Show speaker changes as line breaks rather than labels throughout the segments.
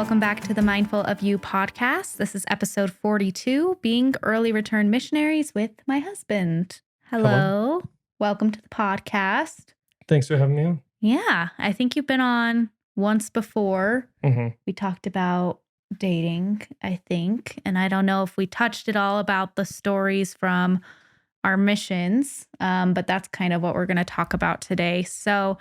Welcome back to the Mindful of You podcast. This is episode 42, Being Early Return Missionaries with my husband. Hello. Welcome to the podcast.
Thanks for having me on.
Yeah, I think you've been on once before. We talked about dating, I think. And I don't know if we touched at all about the stories from our missions, but that's kind of what we're going to talk about today. So,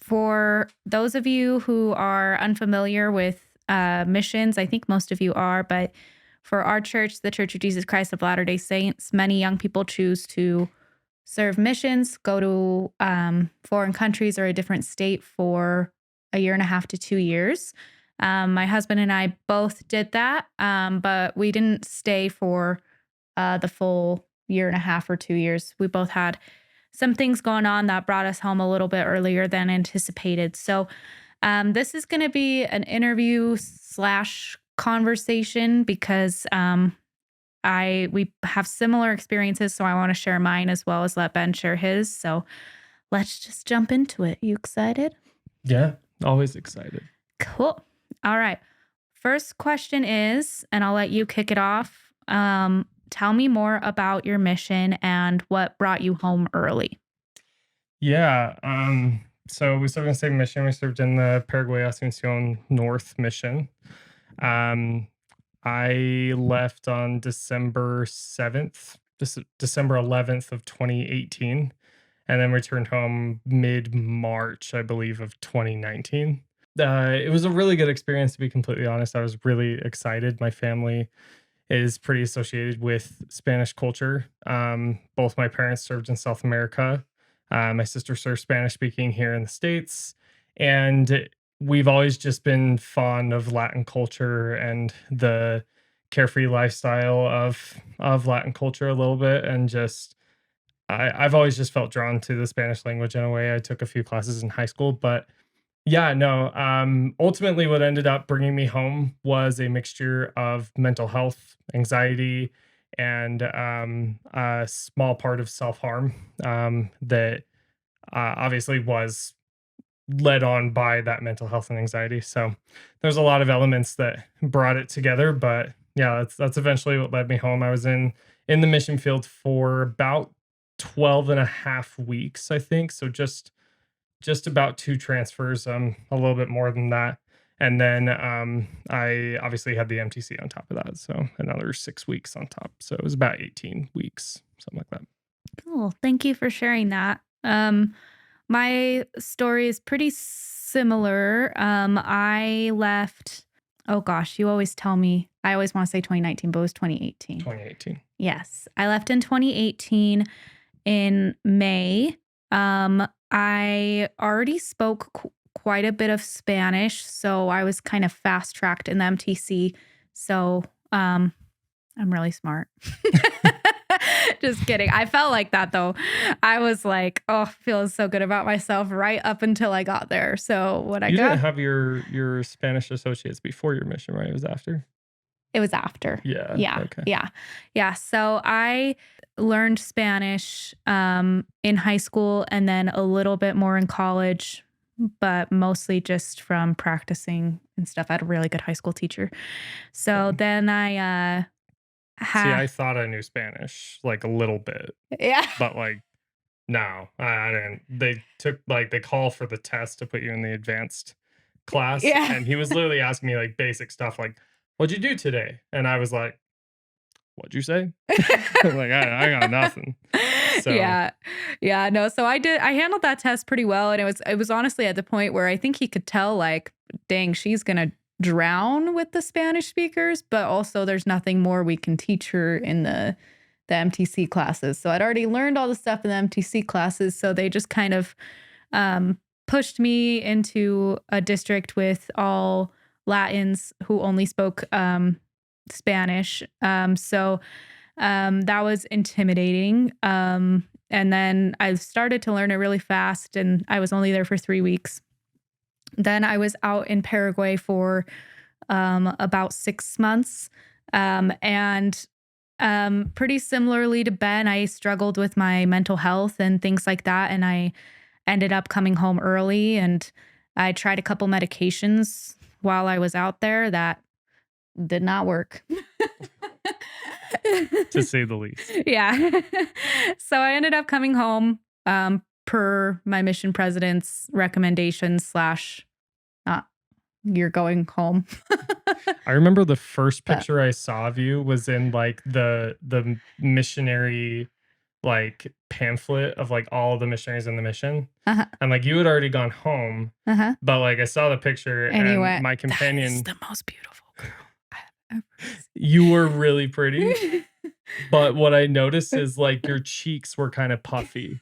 for those of you who are unfamiliar with missions, I think most of you are, but for our church, the Church of Jesus Christ of Latter-day Saints, many young people choose to serve missions, go to foreign countries or a different state for a year and a half to 2 years. My husband and I both did that, but we didn't stay for the full year and a half or 2 years. We both had some things going on that brought us home a little bit earlier than anticipated. So this is going to be an interview / conversation because we have similar experiences, so I want to share mine as well as let Ben share his. So let's just jump into it. You excited?
Yeah, always excited.
Cool. All right. First question is, and I'll let you kick it off. Tell me more about your mission and what brought you home early.
Yeah. So we served in the same mission. We served in the Paraguay Asunción North mission. I left on December 7th, December 11th of 2018, and then returned home mid-March, I believe, of 2019. It was a really good experience, to be completely honest. I was really excited. My family is pretty associated with Spanish culture. Both my parents served in South America. My sister served Spanish speaking here in the States. And we've always just been fond of Latin culture and the carefree lifestyle of Latin culture a little bit. And just, I've always just felt drawn to the Spanish language in a way. I took a few classes in high school, but yeah, no. Ultimately, what ended up bringing me home was a mixture of mental health, anxiety, and a small part of self-harm that obviously was led on by that mental health and anxiety. So there's a lot of elements that brought it together. But yeah, that's eventually what led me home. I was in the mission field for about 12 and a half weeks, I think. So just about 2 transfers, a little bit more than that. And then I obviously had the MTC on top of that. So another 6 weeks on top. So it was about 18 weeks, something like that.
Cool. Thank you for sharing that. My story is pretty similar. I left, oh gosh, you always tell me, I always want to say 2019, but it was 2018.
2018.
Yes. I left in 2018 in May. I already spoke quite a bit of Spanish, so I was kind of fast-tracked in the MTC. So I'm really smart. Just kidding. I felt like that, though. I was like, oh, feeling so good about myself right up until I got there. So what I got...
You didn't have your Spanish associates before your mission, right? It was after?
It was after.
Yeah. Okay.
Yeah. So I learned Spanish in high school and then a little bit more in college, but mostly just from practicing and stuff. I had a really good high school teacher. So then I
See, I thought I knew Spanish like a little bit.
Yeah.
But like, no, I didn't. They call for the test to put you in the advanced class.
Yeah.
And he was literally asking me like basic stuff like, what'd you do today? And I was like, what'd you say? Like, I got nothing. So.
Yeah. No, so I handled that test pretty well. And it was honestly at the point where I think he could tell like, dang, she's going to drown with the Spanish speakers, but also there's nothing more we can teach her in the MTC classes. So I'd already learned all the stuff in the MTC classes. So they just kind of pushed me into a district with all Latins who only spoke Spanish. So that was intimidating. And then I started to learn it really fast, and I was only there for 3 weeks. Then I was out in Paraguay for about 6 months. And pretty similarly to Ben, I struggled with my mental health and things like that. And I ended up coming home early, and I tried a couple medications while I was out there that did not work.
To say the least.
Yeah. So I ended up coming home per my mission president's recommendation slash not you're going home.
I remember the first
But
picture I saw of you was in like the missionary like pamphlet of like all the missionaries in the mission.
uh-huh,
And like you had already gone home,
uh-huh.
but like I saw the picture
And he
and
went,
my
that is
companion,
the most beautiful girl I've
you were really pretty.
ever seen.
But what I noticed is like your cheeks were kind of puffy.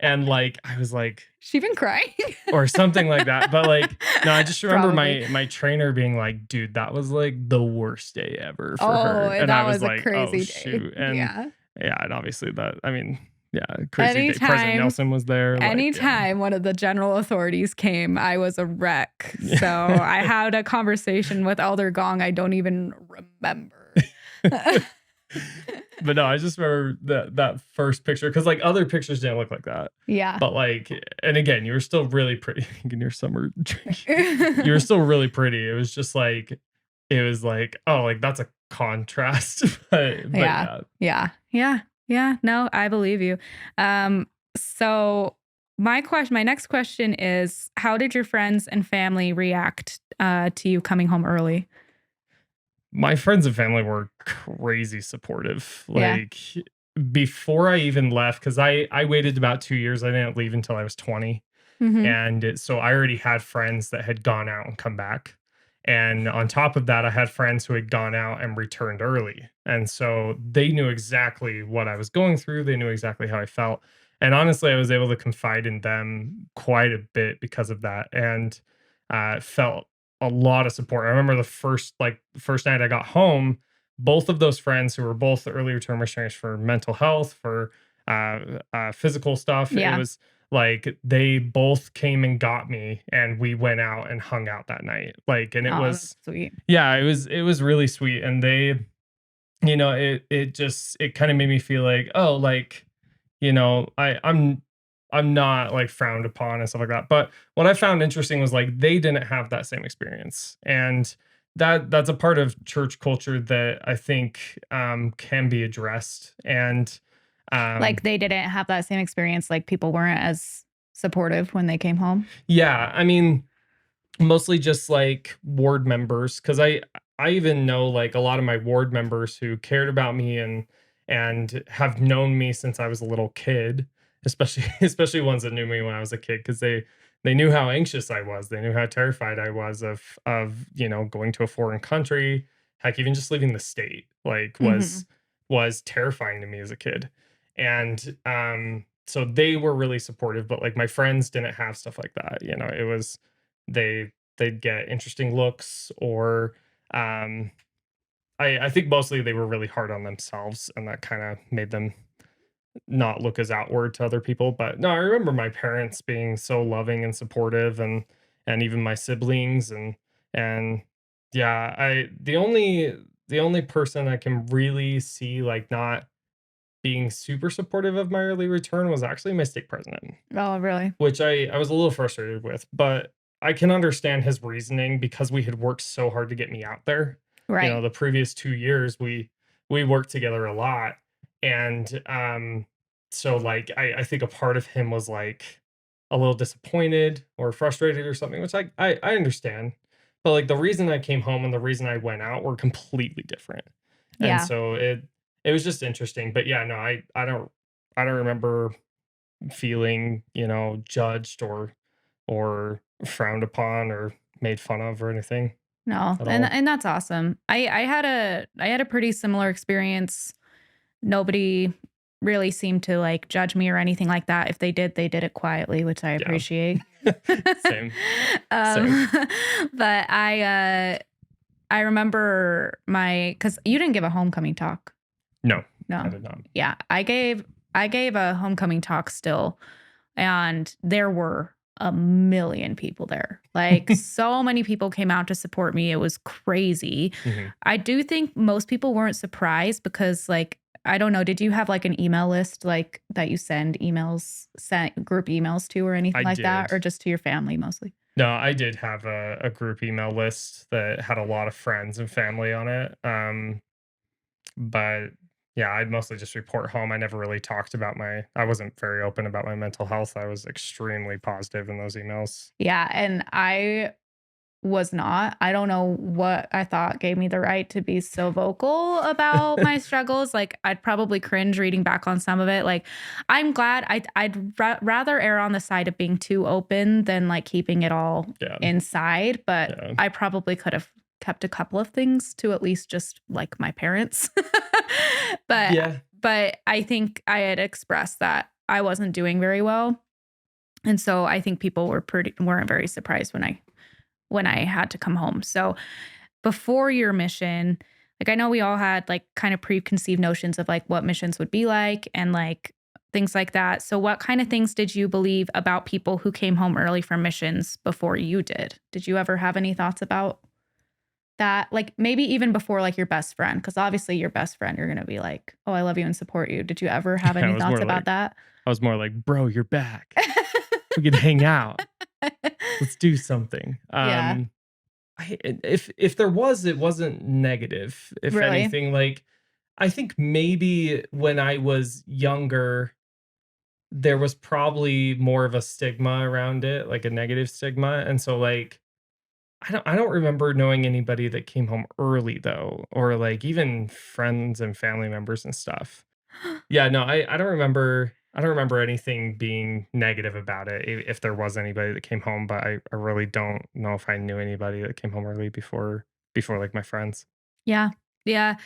And like I was like,
She been crying?
or something like that. But like, no, I just remember
Probably.
my trainer being like, dude, that was like the worst day ever for her.
Oh,
And I
that
was
was a
like, oh
crazy day.
shoot. And
Yeah.
yeah, and obviously that, I mean, yeah, crazy day. President
Anytime,
Nelson was there. Like, yeah.
anytime one of the general authorities came, I was a wreck. So I had a conversation with Elder Gong I don't even remember.
But no, I just remember that first picture because like other pictures didn't look like that.
Yeah.
But like, and again, you were still really pretty in your summer drink. You were still really pretty. It was just like, it was like, oh, like that's a contrast. But
Yeah.
yeah.
Yeah. No, I believe you. So my next question is, how did your friends and family react to you coming home early?
My friends and family were crazy supportive.
Yeah.
Like before I even left, because I waited about 2 years. I didn't leave until I was 20.
Mm-hmm.
And so I already had friends that had gone out and come back. And on top of that, I had friends who had gone out and returned early. And so they knew exactly what I was going through. They knew exactly how I felt. And honestly, I was able to confide in them quite a bit because of that. And felt a lot of support. I remember the first night I got home, both of those friends who were both early return missionaries for mental health, for physical stuff. It
Yeah.
was like they both came and got me and we went out and hung out that night. Like, and it
Oh,
was,
that's sweet.
yeah, it was really sweet. And they, it kind of made me feel like, oh, like, I'm not like frowned upon and stuff like that. But what I found interesting was like they didn't have that same experience. And that's a part of church culture that I think can be addressed. And
Like they didn't have that same experience. Like people weren't as supportive when they came home.
yeah, I mean, mostly just like ward members, because I even know like a lot of my ward members who cared about me and have known me since I was a little kid, especially especially ones that knew me when I was a kid, because they knew how anxious I was. They knew how terrified I was of going to a foreign country. Heck, even just leaving the state like
Mm-hmm.
was terrifying to me as a kid. And so they were really supportive, but like my friends didn't have stuff like that. It was they'd get interesting looks, or um I think mostly they were really hard on themselves, and that kind of made them not look as outward to other people. But no, I remember my parents being so loving and supportive, and even my siblings, and yeah, I the only person I can really see like not being super supportive of my early return was actually my stake president,
Oh, really?
which I was a little frustrated with, but I can understand his reasoning because we had worked so hard to get me out there.
Right.
The previous 2 years we worked together a lot, and so like I think a part of him was like a little disappointed or frustrated or something, which I understand. But like the reason I came home and the reason I went out were completely different, and
Yeah.
so it was just interesting. But yeah, no, I don't remember feeling, judged or frowned upon or made fun of or anything
No,
at
and
all.
and that's awesome. I had a pretty similar experience. Nobody really seemed to like judge me or anything like that. If they did it quietly, which I
Yeah.
appreciate.
Same. Same.
um, but I remember because you didn't give a homecoming talk.
No,
No.
I did not.
Yeah, I gave a homecoming talk still, and there were a million people there. Like so many people came out to support me. It was crazy.
Mhm.
I do think most people weren't surprised because like I don't know, did you have like an email list like that you sent group emails to or anything
I
like that,
did.
or just to your family mostly?
No, I did have a group email list that had a lot of friends and family on it. But yeah, I'd mostly just report home. I never really talked about I wasn't very open about my mental health. I was extremely positive in those emails.
Yeah, and I was not. I don't know what I thought gave me the right to be so vocal about my struggles. Like, I'd probably cringe reading back on some of it. Like, I'm glad I'd rather err on the side of being too open than like keeping it all
Yeah.
inside. But
Yeah.
I probably could have kept a couple of things to at least just like my parents. but
Yeah.
but I think I had expressed that I wasn't doing very well. And so I think people weren't very surprised when I had to come home. So before your mission, like I know we all had like kind of preconceived notions of like what missions would be like and like things like that. So what kind of things did you believe about people who came home early from missions before you did? Did you ever have any thoughts about that? Like maybe even before like your best friend, because obviously your best friend, you're gonna be like, oh, I love you and support you. Did you ever have
I
any
was
thoughts
more
about
like
that?
I was more like, bro, you're back. We could hang out. Let's do something.
Yeah.
If there was, it wasn't negative. If
Really?
anything, like I think maybe when I was younger, there was probably more of a stigma around it, like a negative stigma. And so like I don't remember knowing anybody that came home early though, or like even friends and family members and stuff. Yeah, no, I don't remember anything being negative about it if there was anybody that came home, but I really don't know if I knew anybody that came home early before like my friends.
Yeah. Yeah.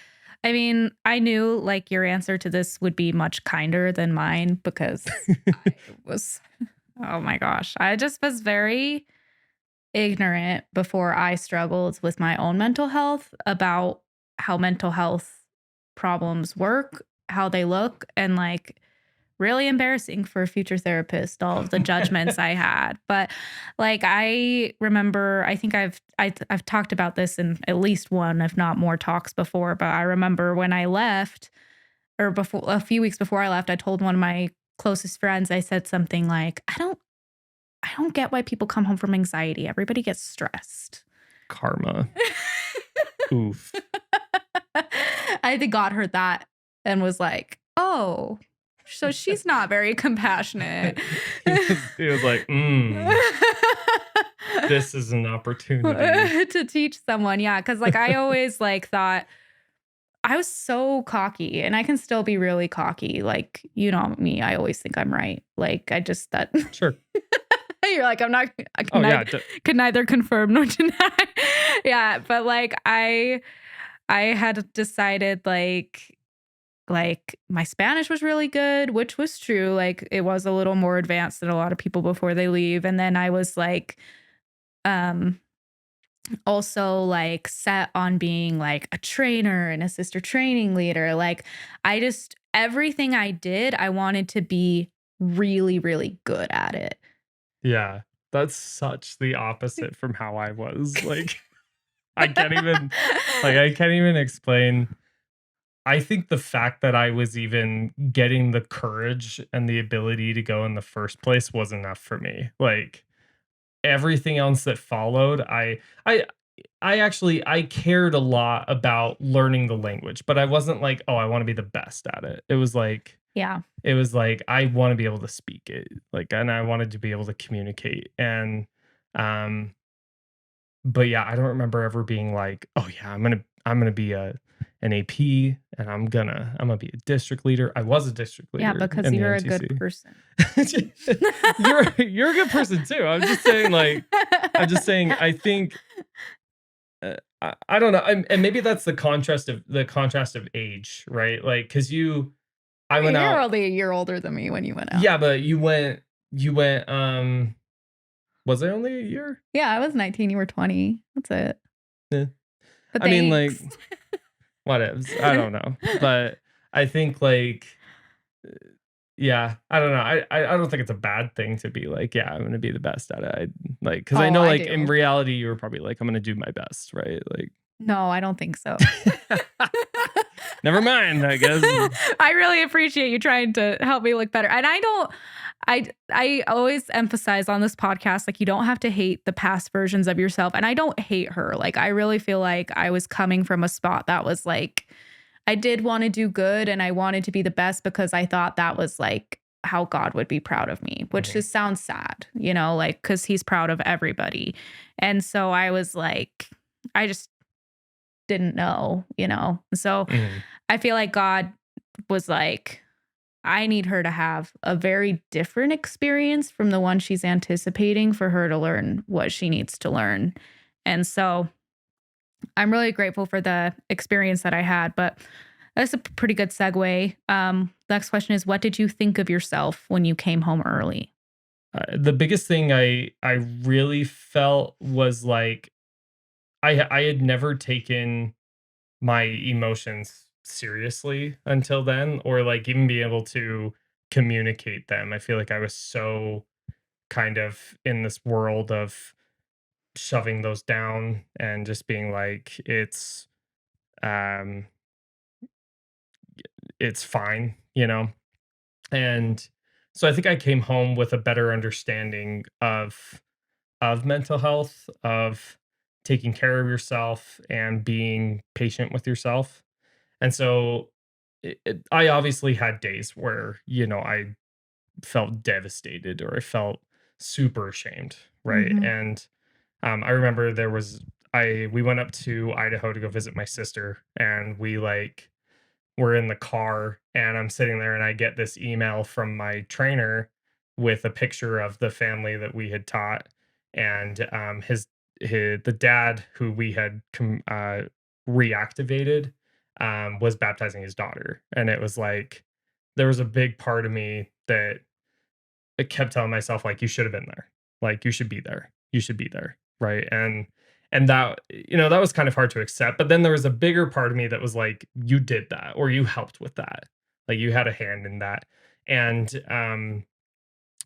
I mean, I knew like your answer to this would be much kinder than mine because I was, oh my gosh, I just was very ignorant before I struggled with my own mental health about how mental health problems work, how they look, and like really embarrassing for a future therapist, all of the judgments I had. But like I remember, I think I've talked about this in at least one, if not more talks before, but I remember when I left or before a few weeks before I left, I told one of my closest friends, I said something like, I don't get why people come home from anxiety. Everybody gets stressed.
Karma. Oof.
I think God heard that and was like, oh, so she's not very compassionate.
He was like, this is an opportunity.
To teach someone. Yeah. Cause like I always like thought I was so cocky and I can still be really cocky. Like, you know me, I always think I'm right. Like I just that
Sure.
you're like, I
Oh yeah.
can neither confirm nor deny. Yeah. But like I had decided like my Spanish was really good, which was true. Like it was a little more advanced than a lot of people before they leave. And then I was like, um, also like set on being like a trainer and a sister training leader. Like everything I did, I wanted to be really, really good at it.
Yeah. That's such the opposite from how I was. Like I can't even I can't even explain. I think the fact that I was even getting the courage and the ability to go in the first place was enough for me. Like everything else that followed, I cared a lot about learning the language, but I wasn't like, oh, I want to be the best at it.
Yeah.
It was like I want to be able to speak it. Like and I wanted to be able to communicate. And um but yeah, I don't remember ever being like, "Oh yeah, I'm gonna be an AP and I'm gonna be a district leader." I was a district
Yeah.
leader
Because
in the
you're a good
MTC.
person.
You're a good person too. I'm just saying. I think I don't know, and maybe that's the contrast of age, right? Like, cause I went
You're
out.
only a year older than me when you went out.
Yeah, but you went. Was I only a year?
Yeah, I was 19, you were 20. That's it.
Yeah.
But
I mean, like,
thanks.
whatevs. I don't know, but I think like, yeah, I don't know. I don't think it's a bad thing to be like, yeah, I'm gonna be the best at it. Like, because I
Oh,
know,
I
like in
do.
reality, you were probably like, I'm gonna do my best, right? Like,
No, I don't think so.
Never mind, I guess.
I really appreciate you trying to help me look better. And I always emphasize on this podcast, like, you don't have to hate the past versions of yourself. And I don't hate her. Like, I really feel like I was coming from a spot that was like, I did want to do good and I wanted to be the best because I thought that was like how God would be proud of me, which just sounds sad, like, because he's proud of everybody. And so I was like, I just didn't know. So
Mhm.
I feel like God was like, I need her to have a very different experience from the one she's anticipating for her to learn what she needs to learn. And so I'm really grateful for the experience that I had, but that's a pretty good segue. Next question is, what did you think of yourself when you came home early?
The biggest thing I really felt was like I had never taken my emotions seriously until then, or like even be able to communicate them. I feel like I was so kind of in this world of shoving those down and just being like um it's fine, and so I think I came home with a better understanding of mental health, of taking care of yourself and being patient with yourself. And so I obviously had days where, I felt devastated or I felt super ashamed, right?
Mm-hmm.
And I remember we went up to Idaho to go visit my sister, and we like were in the car, and I'm sitting there and I get this email from my trainer with a picture of the family that we had taught, and the dad who we had reactivated was baptizing his daughter. And it was like there was a big part of me that I kept telling myself, like, you should have been there. Like, you should be there. You should be there. Right. And that, that was kind of hard to accept. But then there was a bigger part of me that was like, you did that, or you helped with that. Like, you had a hand in that. And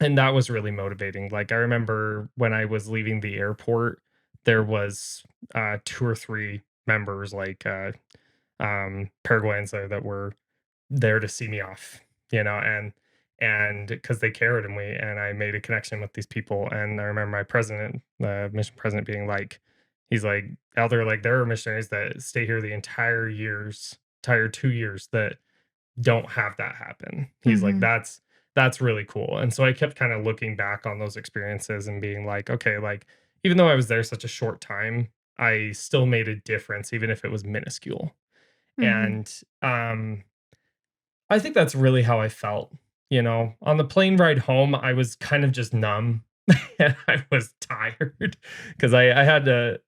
that was really motivating. Like, I remember when I was leaving the airport, there was two or three members, like Paraguayans there, that were there to see me off, and because they cared, and I made a connection with these people. And I remember my president, the mission president, being like, he's like, Elder, like, there are missionaries that stay here the entire 2 years that don't have that happen. He's like,
Mm-hmm.
that's really cool. And so I kept kind of looking back on those experiences and being like, okay, like, even though I was there such a short time, I still made a difference, even if it was minuscule.
Mm-hmm.
And I think that's really how I felt. On the plane ride home, I was kind of just numb and I was tired because I had to,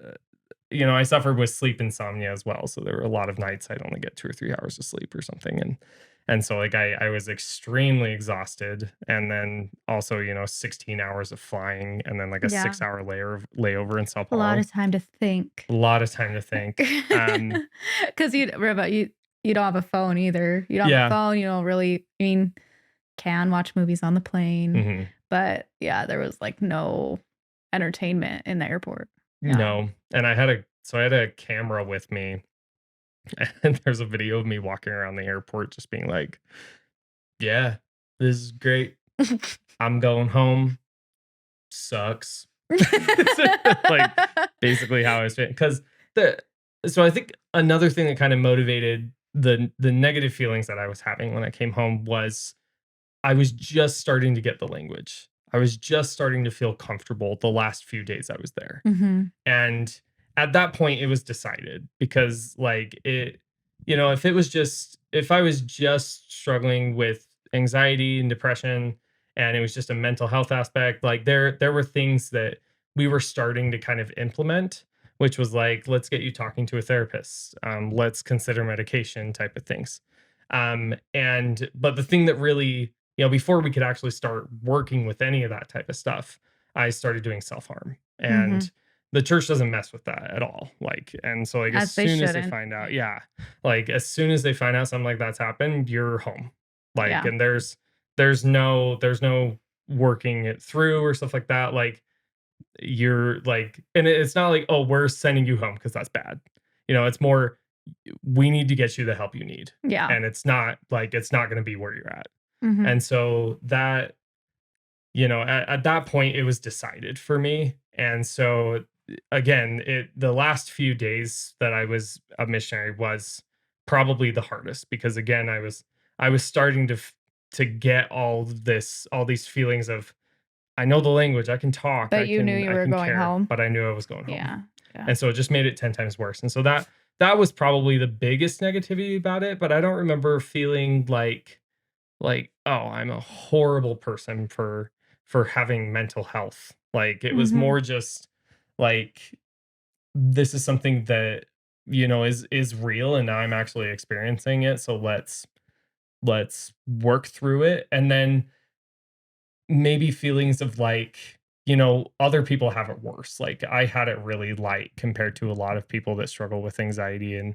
I suffered with sleep insomnia as well. So there were a lot of nights I'd only get 2 or 3 hours of sleep or something. And so like I was extremely exhausted. And then also, 16 hours of flying and then like a
Yeah.
6 hour layover in Sao
A lot
Paulo.
of time to think.
A lot of time to think.
Because you don't have a phone either. You don't have a
Yeah.
phone. You don't really, I mean, can watch movies on the plane.
Mhm.
But yeah, there was like no entertainment in the airport. Yeah.
No. And I had a camera with me. And there's a video of me walking around the airport just being like, "Yeah, this is great. I'm going home. Sucks." Like, basically how I was feeling. 'Cause the so I think another thing that kind of motivated the negative feelings that I was having when I came home was I was just starting to get the language. I was just starting to feel comfortable the last few days I was there.
Mm-hmm.
And at that point, it was decided because, like, if I was just struggling with anxiety and depression and it was just a mental health aspect, like, there were things that we were starting to kind of implement, which was like, let's get you talking to a therapist. Let's consider medication type of things. But the thing that really, before we could actually start working with any of that type of stuff, I started doing self harm.
Mm-hmm.
And the church doesn't mess with that at all. Like, and so like as
As they
soon as they
shouldn't.
find out, yeah, like as soon as they find out something like that's happened, you're home. Like,
Yeah.
and there's no working it through or stuff like that. Like, you're like, and it's not like, oh, we're sending you home because that's bad. It's more we need to get you the help you need.
Yeah.
And it's not going to be where you're at.
Mhm.
And so that, at that point it was decided for me. And so again, the last few days that I was a missionary was probably the hardest, because again, I was starting to get all these feelings of, I know the language, I can talk,
But you knew you
I
were
can
going
care,
home.
but I knew I was going home.
Yeah. Yeah.
And so it just made it 10 times worse. And so that was probably the biggest negativity about it, but I don't remember feeling oh, I'm a horrible person for having mental health. Like, it was
Mhm.
more just like, this is something that, is real, and now I'm actually experiencing it. So let's work through it. And then maybe feelings of like, other people have it worse. Like, I had it really light compared to a lot of people that struggle with anxiety and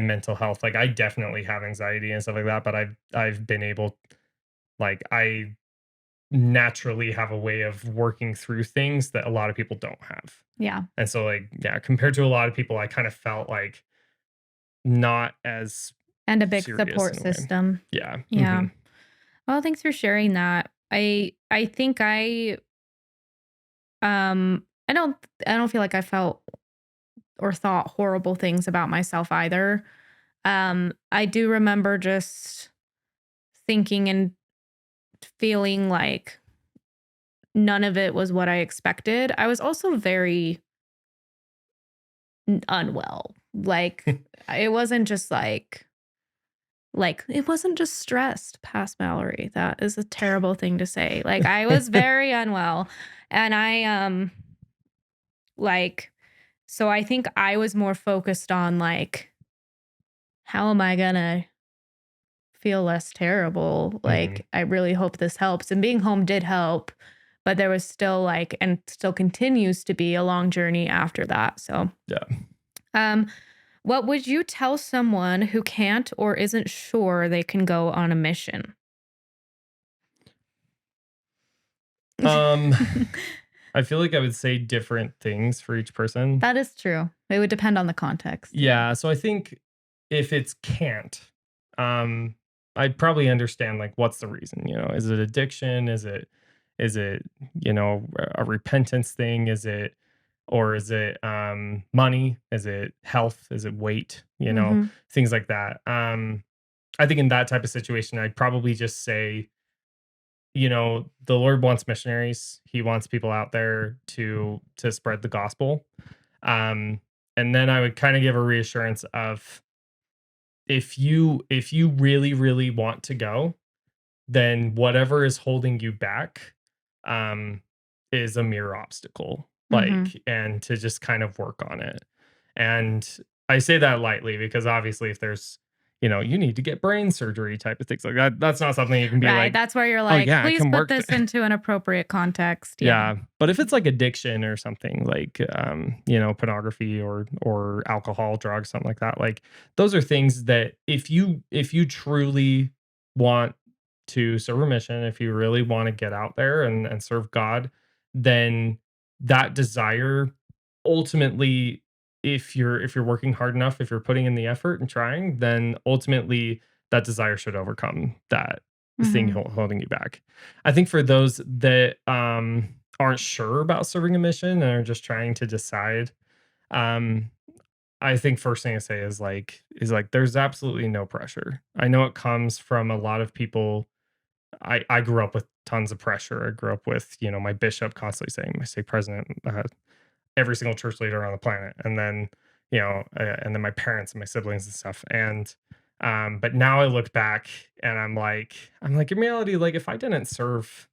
mental health. Like, I definitely have anxiety and stuff like that, but I've been able, like, I naturally have a way of working through things that a lot of people don't have.
Yeah.
And so, like, yeah, compared to a lot of people, I kind of felt like not as
And a big
serious
support
in a way.
system.
Yeah.
Yeah. Well, thanks for sharing that. I think I don't feel like I felt or thought horrible things about myself either. I do remember just thinking and feeling like none of it was what I expected. I was also very unwell. Like, it wasn't just it wasn't just stressed past Mallory. That is a terrible thing to say. Like, I was very unwell, and like so I think I was more focused on like, how am I gonna feel less terrible?
Mhm.
Like, I really hope this helps. And being home did help, but there was still like, and still continues to be, a long journey after that. So,
Yeah.
um, what would you tell someone who can't or isn't sure they can go on a mission?
Um, I feel like I would say different things for each person.
That is true. It would depend on the context. Yeah.
Yeah, so I think if it's can't, um, I'd probably understand, like, what's the reason, Is it addiction? Is it, a repentance thing? Is it money? Is it health? Is it weight?
Mhm.
Things like that. I think in that type of situation, I'd probably just say, the Lord wants missionaries. He wants people out there to spread the gospel. Um, and then I would kind of give a reassurance of, if you really, really want to go, then whatever is holding you back um is a mere obstacle.
Mhm.
Like, and to just kind of work on it. And I say that lightly, because obviously if there's, you need to get brain surgery type of things like that, that's not something you can be
Right.
like,
That's where you're
oh
like,
yeah, I
please
can
put
work
this into an appropriate context. Yeah.
yeah, but if it's like addiction or something like, pornography or alcohol, drugs, something like that, like, those are things that if you truly want to serve a mission, if you really want to get out there and serve God, then that desire, ultimately, if you're working hard enough, if you're putting in the effort and trying, then ultimately that desire should overcome that thing
Mhm.
holding you back. I think for those that aren't sure about serving a mission and are just trying to decide, um, I think first thing to say is like there's absolutely no pressure. I know it comes from a lot of people. I grew up with tons of pressure. I grew up with, my bishop constantly saying, my stake president, every single church leader on the planet, and then, and then my parents and my siblings and stuff. And but now I look back and I'm like, in reality, like, if I didn't serve,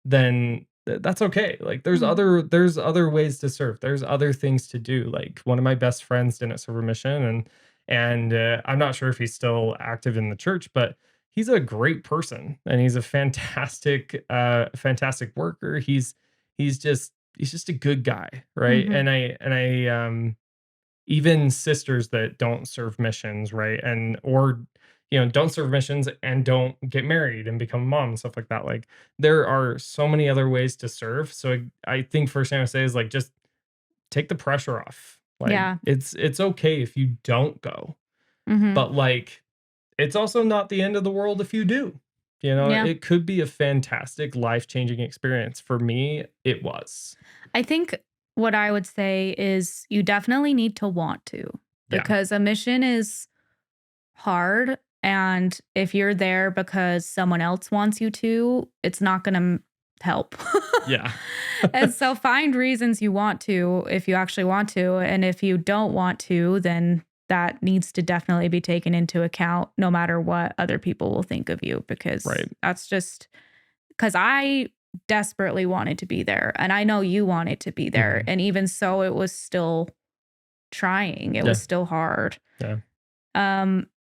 then that's okay. Like,
Mhm.
there's other ways to serve. There's other things to do. Like, one of my best friends didn't serve a mission, and I'm not sure if he's still active in the church, but he's a great person, and he's a fantastic worker. He's just a good guy, right?
Mhm.
And I even sisters that don't serve missions, right? And or don't serve missions and don't get married and become a mom and stuff like that. Like, there are so many other ways to serve. So I think first thing I would say is, like, just take the pressure off. Like,
Yeah.
it's okay if you don't go.
Mhm.
But, like, it's also not the end of the world if you do. You know,
Yeah.
it could be a fantastic life-changing experience. For me, it was.
I think what I would say is you definitely need to want to,
Yeah.
because a mission is hard, and if you're there because someone else wants you to, it's not gonna help.
Yeah.
And so find reasons you want to if you actually want to, and if you don't want to, then that needs to definitely be taken into account no matter what other people will think of you, because
Right.
that's just because I desperately wanted to be there and I know you wanted to be there.
Mhm.
And even so, it was still trying, it was
Yeah.
still hard.
Yeah.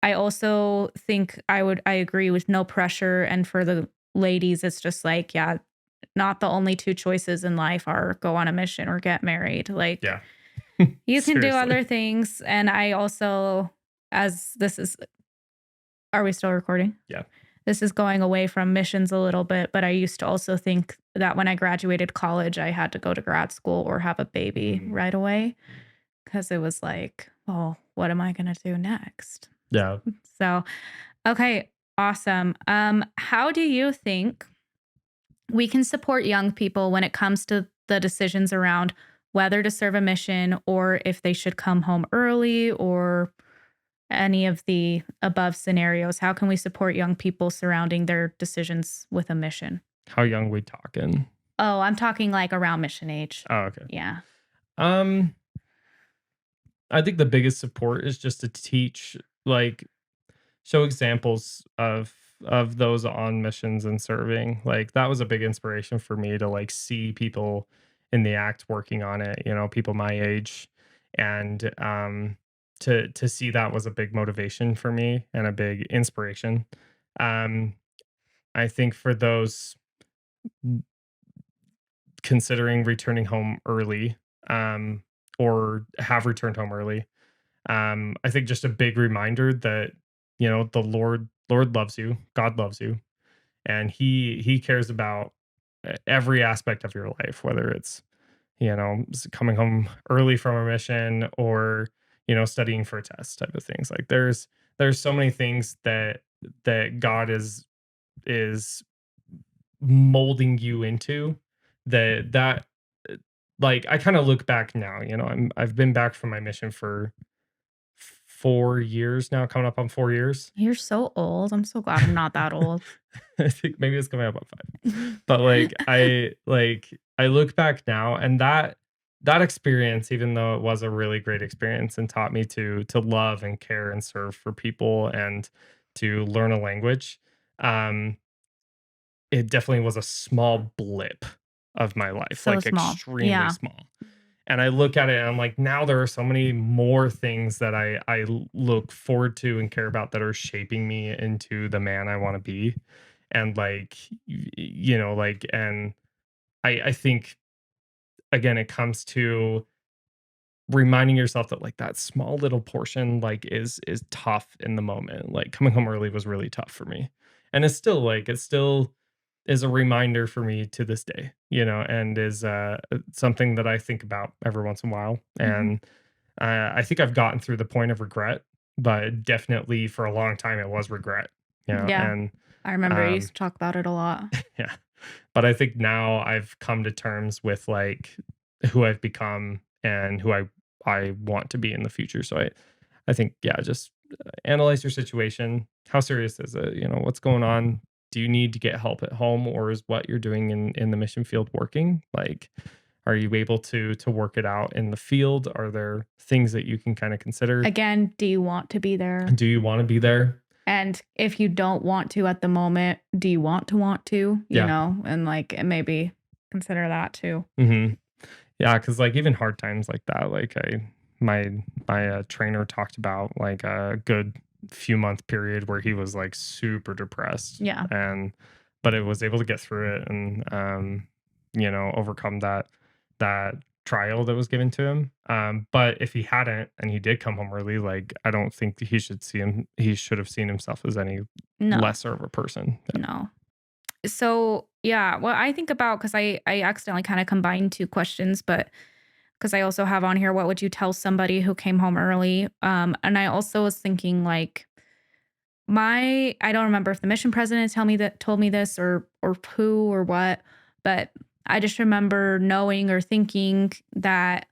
I also think I agree with no pressure. And for the ladies, it's just like, yeah, not the only two choices in life are go on a mission or get married. Like
Yeah.
you can do
Seriously.
other things. And I also, as this is, are we still recording?
Yeah.
This is going away from missions a little bit, but I used to also think that when I graduated college, I had to go to grad school or have a baby
Mm.
right away, because it was like, oh, what am I going to do next?
Yeah.
So, okay, awesome. How do you think we can support young people when it comes to the decisions around whether to serve a mission or if they should come home early or any of the above scenarios? How can we support young people surrounding their decisions with a mission?
How young we talking?
Oh, I'm talking like around mission age.
Oh, okay.
Yeah.
Um, I think the biggest support is just to teach, like, show examples of those on missions and serving. Like, that was a big inspiration for me to, like, see people in the act working on it, you know, people my age. And to see that was a big motivation for me and a big inspiration. Um, I think for those considering returning home early, um, or have returned home early, I think just a big reminder that, you know, the Lord loves you, God loves you, and He cares about every aspect of your life, whether it's, you know, coming home early from a mission or, you know, studying for a test type of things. Like there's so many things that God is molding you into that like I kind of look back now, you know, I've been back from my mission for 4 years now, coming up on 4 years.
You're so old. I'm so glad I'm not that old.
I think maybe it's coming up on 5. But I look back now and that experience, even though it was a really great experience and taught me to love and care and serve for people and to learn a language, um, it definitely was a small blip of my life,
So
like
small.
extremely
Yeah.
small. And I look at it and I'm like, now there are so many more things that I look forward to and care about that are shaping me into the man I want to be. And like, you know, like, and I think again, it comes to reminding yourself that like that small little portion like is tough in the moment. Like coming home early was really tough for me. And it still is a reminder for me to this day, you know, and is something that I think about every once in a while.
Mhm.
And I think I've gotten through the point of regret, but definitely for a long time it was regret, you know,
Yeah.
and
I remember you used
um
to talk about it a lot.
yeah. But I think now I've come to terms with like who I've become and who I want to be in the future. So I think yeah, just analyze your situation. How serious is it? You know, what's going on? Do you need to get help at home, or is what you're doing in the mission field working? Like, are you able to work it out in the field? Are there things that you can kind of consider?
Again, do you want to be there?
Do you want to be there?
And if you don't want to at the moment, do you want to, you
Yeah.
know, and like and maybe consider that too.
Hmm. Yeah, because like even hard times like that, like my trainer talked about like a good few month period where he was like super depressed
Yeah.
and but it was able to get through it and you know overcome that trial that was given to him. But if he hadn't and he did come home early, like I don't think he should have seen himself as any
No.
lesser of a person.
No. So, yeah, what I think about, because I accidentally kind of combined two questions, but because I also have on here, what would you tell somebody who came home early? And I also was thinking like I don't remember if the mission president told me this or who or what, but I just remember knowing or thinking that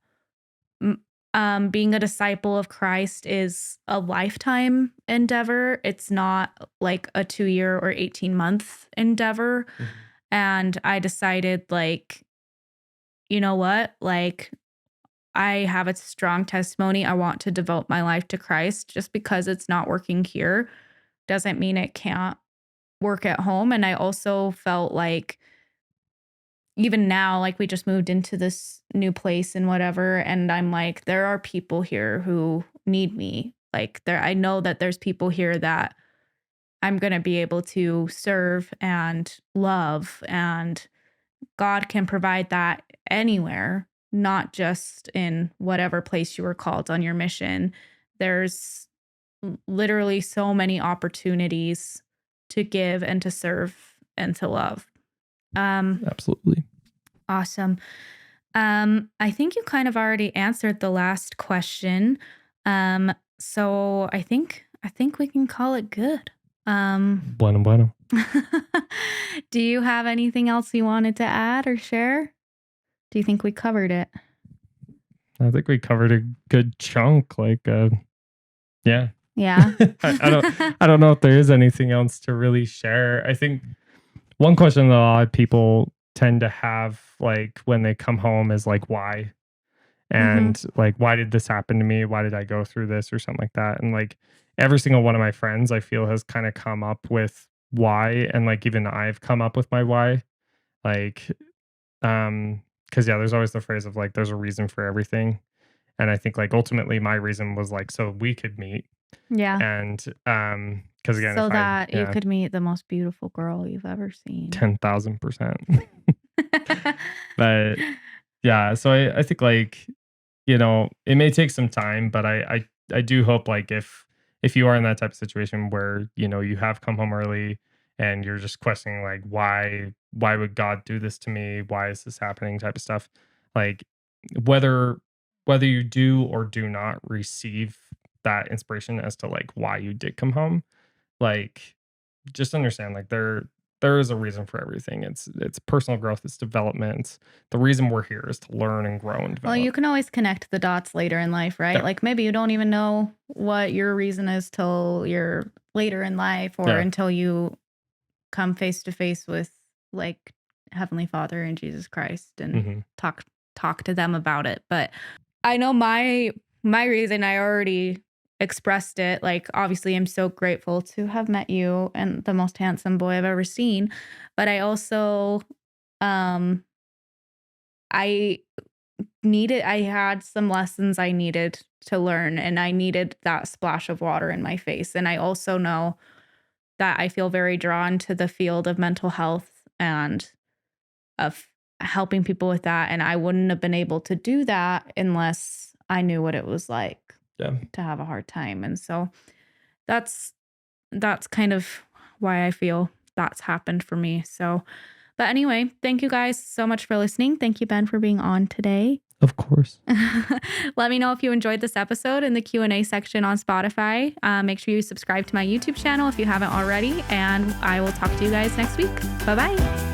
m- being a disciple of Christ is a lifetime endeavor. It's not like a 2-year or 18-month endeavor.
Mhm.
And I decided like, you know what? Like I have a strong testimony. I want to devote my life to Christ. Just because it's not working here doesn't mean it can't work at home. And I also felt like even now, like we just moved into this new place and whatever. And I'm like, there are people here who need me. Like I know that there's people here that I'm going to be able to serve and love, and God can provide that anywhere, not just in whatever place you were called on your mission. There's literally so many opportunities to give and to serve and to love.
Absolutely.
Awesome. I think you kind of already answered the last question. So I think we can call it good.
Bueno.
Do you have anything else you wanted to add or share? Do you think we covered it?
I think we covered a good chunk. Like, yeah.
Yeah.
I don't know if there is anything else to really share. I think one question that a lot of people tend to have, like when they come home, is like, why? And like, why did this happen to me? Why did I go through this or something like that? And like every single one of my friends, I feel, has kind of come up with why. And like even I've come up with my why. Like, because yeah, there's always the phrase of like, there's a reason for everything. And I think like ultimately my reason was like so we could meet.
Yeah.
And because again,
so
if
that you could meet the most beautiful girl you've ever seen.
10,000%. But yeah, so I think like, you know, it may take some time, but I do hope like if you are in that type of situation where, you know, you have come home early and you're just questioning like why would God do this to me? Why is this happening type of stuff? Like whether you do or do not receive that inspiration as to like why you did come home, like just understand like there is a reason for everything. It's personal growth, it's development. The reason we're here is to learn and grow and develop.
Well, you can always connect the dots later in life, right?
Yeah.
Like maybe you don't even know what your reason is till you're later in life, or until you come face to face with like Heavenly Father and Jesus Christ and talk to them about it. But I know my reason, I already expressed it. Like obviously I'm so grateful to have met you and the most handsome boy I've ever seen. But I also I had some lessons I needed to learn, and I needed that splash of water in my face. And I also know that I feel very drawn to the field of mental health and of helping people with that. And I wouldn't have been able to do that unless I knew what it was like to have a hard time. And so that's kind of why I feel that's happened for me. So, but anyway, thank you guys so much for listening. Thank you, Ben, for being on today.
Of course.
Let me know if you enjoyed this episode in the Q&A section on Spotify. Make sure you subscribe to my YouTube channel if you haven't already, and I will talk to you guys next week. Bye-bye.